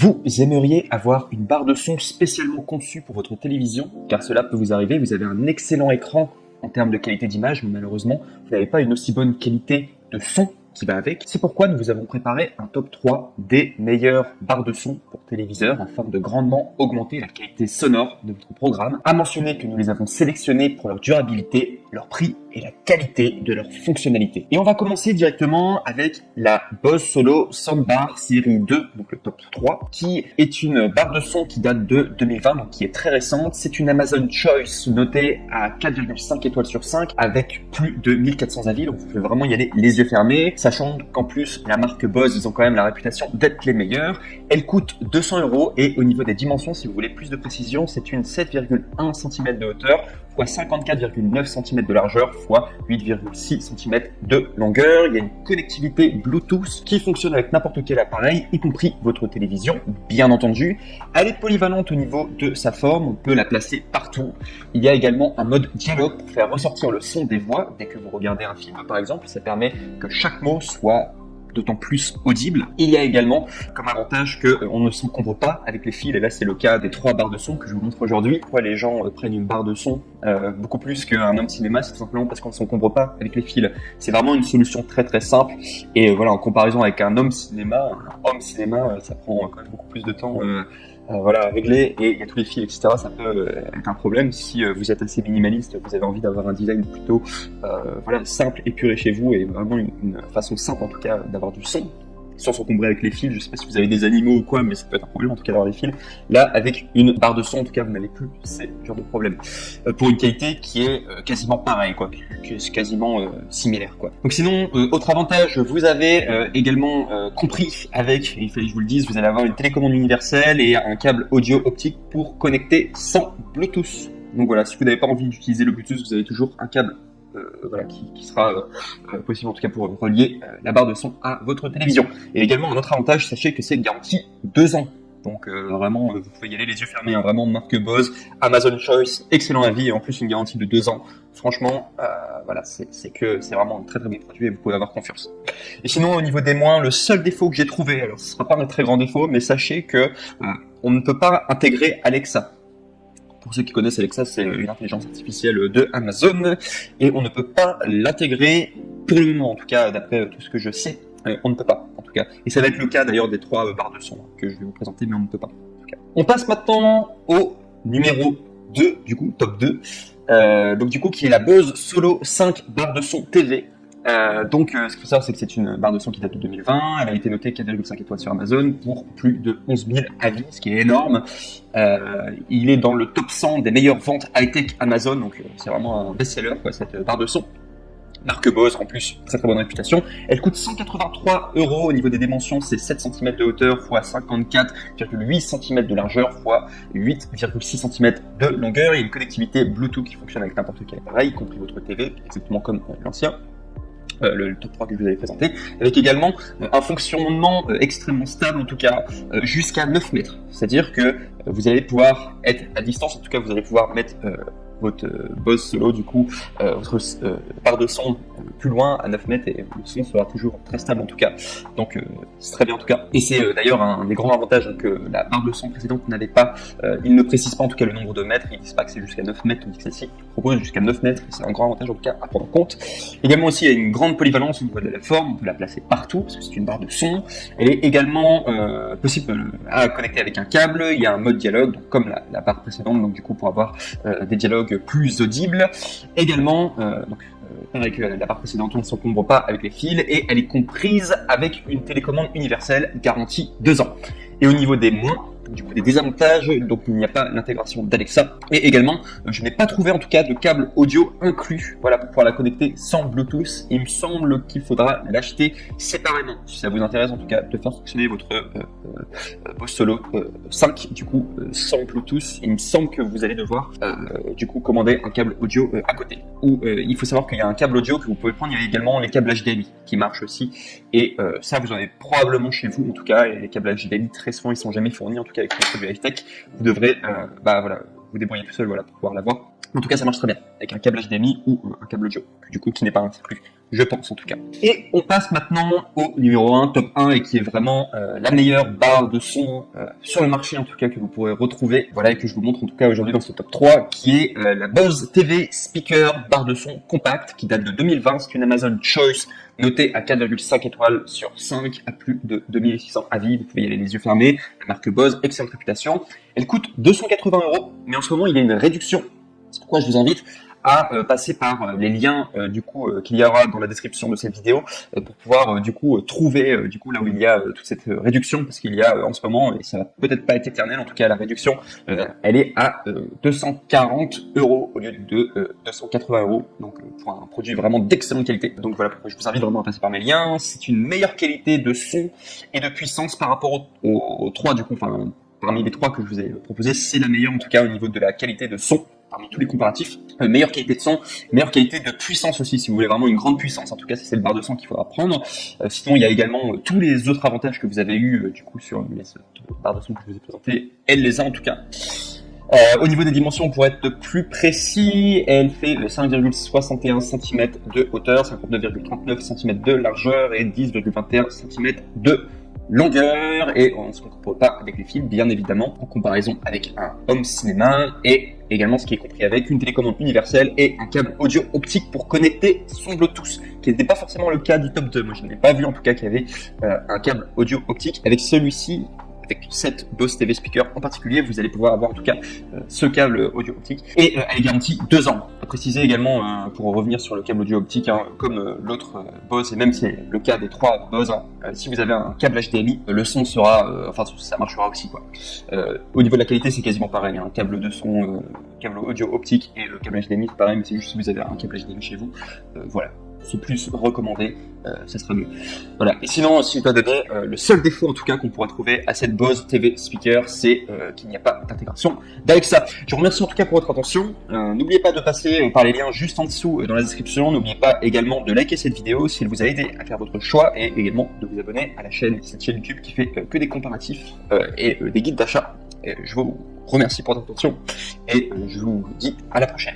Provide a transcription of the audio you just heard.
Vous aimeriez avoir une barre de son spécialement conçue pour votre télévision, car cela peut vous arriver, vous avez un excellent écran en termes de qualité d'image, mais malheureusement, vous n'avez pas une aussi bonne qualité de son qui va avec. C'est pourquoi nous vous avons préparé un top 3 des meilleures barres de son pour téléviseurs afin de grandement augmenter la qualité sonore de votre programme. À mentionner que nous les avons sélectionnés pour leur durabilité, leur prix et la qualité de leur fonctionnalité. Et on va commencer directement avec la Bose Solo Soundbar série 2, donc le top 3, qui est une barre de son qui date de 2020, donc qui est très récente. C'est une Amazon Choice notée à 4,5 étoiles sur 5 avec plus de 1400 avis, donc vous pouvez vraiment y aller les yeux fermés, sachant qu'en plus la marque Bose, ils ont quand même la réputation d'être les meilleurs. Elle coûte 200 € et au niveau des dimensions, si vous voulez plus de précision, c'est une 7,1 cm de hauteur, fois 54,9 cm de largeur, fois 8,6 cm de longueur. Il y a une connectivité Bluetooth qui fonctionne avec n'importe quel appareil, y compris votre télévision, bien entendu. Elle est polyvalente au niveau de sa forme, on peut la placer partout. Il y a également un mode dialogue pour faire ressortir le son des voix dès que vous regardez un film, par exemple. Ça permet que chaque mot soit d'autant plus audible. Il y a également comme avantage qu'on ne s'encombre pas avec les fils, et là c'est le cas des 3 barres de son que je vous montre aujourd'hui. Pourquoi les gens prennent une barre de son beaucoup plus qu'un home cinéma, c'est tout simplement parce qu'on ne s'encombre pas avec les fils. C'est vraiment une solution très très simple, et voilà, en comparaison avec un home cinéma, ça prend quand même beaucoup plus de temps à régler, et il y a tous les fils, etc. Ça peut être un problème si vous êtes assez minimaliste, vous avez envie d'avoir un design plutôt simple, épuré chez vous, et vraiment une façon simple en tout cas d'avoir du son sans s'encombrer avec les fils. Je sais pas si vous avez des animaux ou quoi, mais ça peut être un problème en tout cas d'avoir des fils. Là, avec une barre de son, en tout cas, vous n'avez plus ces genres de problème. Pour une qualité qui est quasiment pareille, quoi, qui est quasiment similaire, quoi. Donc sinon, autre avantage, vous avez également compris avec, il fallait que je vous le dise, vous allez avoir une télécommande universelle et un câble audio optique pour connecter sans Bluetooth. Donc voilà, si vous n'avez pas envie d'utiliser le Bluetooth, vous avez toujours un câble qui sera possible en tout cas pour relier la barre de son à votre télévision. Et également un autre avantage, sachez que c'est garanti 2 ans. Donc vraiment, vous pouvez y aller les yeux fermés, hein, vraiment marque Bose, Amazon Choice, excellent avis, et en plus une garantie de 2 ans. Franchement, c'est vraiment un très très bon produit et vous pouvez avoir confiance. Et sinon, au niveau des moins, le seul défaut que j'ai trouvé, alors ce sera pas un très grand défaut, mais sachez que on ne peut pas intégrer Alexa. Pour ceux qui connaissent Alexa, c'est une intelligence artificielle de Amazon, et on ne peut pas l'intégrer pour le moment, en tout cas d'après tout ce que je sais, on ne peut pas en tout cas. Et ça va être le cas d'ailleurs des 3 barres de son que je vais vous présenter, mais on ne peut pas en tout cas. On passe maintenant au numéro 2, du coup, top 2, donc du coup qui est la Bose Solo 5 barre de son TV. Ce qu'il faut savoir, c'est que c'est une barre de son qui date de 2020. Elle a été notée 4,5 étoiles sur Amazon pour plus de 11 000 avis, ce qui est énorme. Il est dans le top 100 des meilleures ventes high-tech Amazon, donc c'est vraiment un best-seller, quoi, cette barre de son. Marque Bose, en plus, très très bonne réputation. Elle coûte 183 € au niveau des dimensions, c'est 7 cm de hauteur x 54,8 cm de largeur x 8,6 cm de longueur. Il y a une connectivité Bluetooth qui fonctionne avec n'importe quel appareil, y compris votre TV, exactement comme l'ancien. Le top 3 que je vous avais présenté, avec également un fonctionnement extrêmement stable, en tout cas jusqu'à 9 mètres. C'est-à-dire que vous allez pouvoir être à distance, en tout cas vous allez pouvoir mettre votre Bose Solo, du coup, votre barre de son plus loin à 9 mètres, et le son sera toujours très stable en tout cas. Donc c'est très bien en tout cas. Et c'est d'ailleurs un des grands avantages que la barre de son précédente n'avait pas. Il ne précise pas en tout cas le nombre de mètres, ils disent pas que c'est jusqu'à 9 mètres, tandis que celle-ci propose jusqu'à 9 mètres, et c'est un grand avantage en tout cas à prendre en compte. Également aussi, il y a une grande polyvalence au niveau de la forme, on peut la placer partout, parce que c'est une barre de son. Elle est également possible à connecter avec un câble, il y a un mode dialogue, donc comme la barre précédente, donc du coup pour avoir des dialogues plus audibles. Également, pareil que la barre précédente, on ne s'encombre pas avec les fils, et elle est comprise avec une télécommande universelle garantie 2 ans. Et au niveau des moins, du coup des désavantages, donc il n'y a pas l'intégration d'Alexa, et également je n'ai pas trouvé en tout cas de câble audio inclus, voilà, pour pouvoir la connecter sans Bluetooth. Il me semble qu'il faudra l'acheter séparément, si ça vous intéresse en tout cas de faire fonctionner votre Bose Solo 5 du coup sans Bluetooth. Il me semble que vous allez devoir du coup commander un câble audio à côté, ou il faut savoir qu'il y a un câble audio que vous pouvez prendre, il y a également les câbles HDMI qui marchent aussi, et ça vous en avez probablement chez vous en tout cas, et les câbles HDMI très souvent ils sont jamais fournis, en tout cas avec les produits high-tech, vous devrez vous débrouiller tout seul, voilà, pour pouvoir l'avoir. En tout cas, ça marche très bien avec un câble HDMI ou un câble audio, du coup qui n'est pas inclus, je pense en tout cas. Et on passe maintenant au numéro 1, top 1, et qui est vraiment la meilleure barre de son sur le marché en tout cas que vous pourrez retrouver, voilà, et que je vous montre en tout cas aujourd'hui dans ce top 3, qui est la Bose TV Speaker barre de son compacte qui date de 2020. C'est une Amazon Choice notée à 4,5 étoiles sur 5 à plus de 2600 avis. Vous pouvez y aller les yeux fermés. La marque Bose, excellente réputation. Elle coûte 280 €, mais en ce moment il y a une réduction. C'est pourquoi je vous invite à passer par les liens qu'il y aura dans la description de cette vidéo pour pouvoir trouver là où il y a toute cette réduction, parce qu'il y a en ce moment, et ça va peut-être pas être éternel, en tout cas la réduction elle est à 240 € au lieu de 280 €, donc pour un produit vraiment d'excellente qualité. Donc voilà pourquoi je vous invite vraiment à passer par mes liens. C'est une meilleure qualité de son et de puissance par rapport aux trois parmi les trois que je vous ai proposés, c'est la meilleure en tout cas au niveau de la qualité de son. Parmi tous les comparatifs, meilleure qualité de son, meilleure qualité de puissance aussi, si vous voulez vraiment une grande puissance. En tout cas, c'est le barre de son qu'il faudra prendre. Sinon, il y a également tous les autres avantages que vous avez eu sur les barres de son que je vous ai présenté. Elle les a en tout cas. Au niveau des dimensions, pour être plus précis, elle fait 5,61 cm de hauteur, 59,39 cm de largeur et 10,21 cm de longueur, et on ne se compare pas avec les fils, bien évidemment, en comparaison avec un home cinéma, et également ce qui est compris avec une télécommande universelle et un câble audio optique pour connecter son Bluetooth, qui n'était pas forcément le cas du top 2. Moi, je n'ai pas vu en tout cas qu'il y avait un câble audio optique. Avec celui-ci, avec cette Bose TV Speaker en particulier, vous allez pouvoir avoir en tout cas ce câble audio optique, et elle est garantie 2 ans. À préciser également, pour revenir sur le câble audio optique, comme l'autre Bose, et même si c'est le cas des 3 Bose, si vous avez un câble HDMI, le son sera, ça marchera aussi quoi. Au niveau de la qualité, c'est quasiment pareil, un câble de son, câble audio optique et le câble HDMI c'est pareil, mais c'est juste si vous avez un câble HDMI chez vous, voilà. C'est plus recommandé, ça sera mieux. Voilà. Et sinon, si je dois donner, le seul défaut en tout cas qu'on pourrait trouver à cette Bose TV Speaker, c'est qu'il n'y a pas d'intégration d'Alexa. Je vous remercie en tout cas pour votre attention. N'oubliez pas de passer par les liens juste en dessous dans la description. N'oubliez pas également de liker cette vidéo si elle vous a aidé à faire votre choix, et également de vous abonner à cette chaîne YouTube qui fait que des comparatifs et des guides d'achat. Je vous remercie pour votre attention et je vous dis à la prochaine.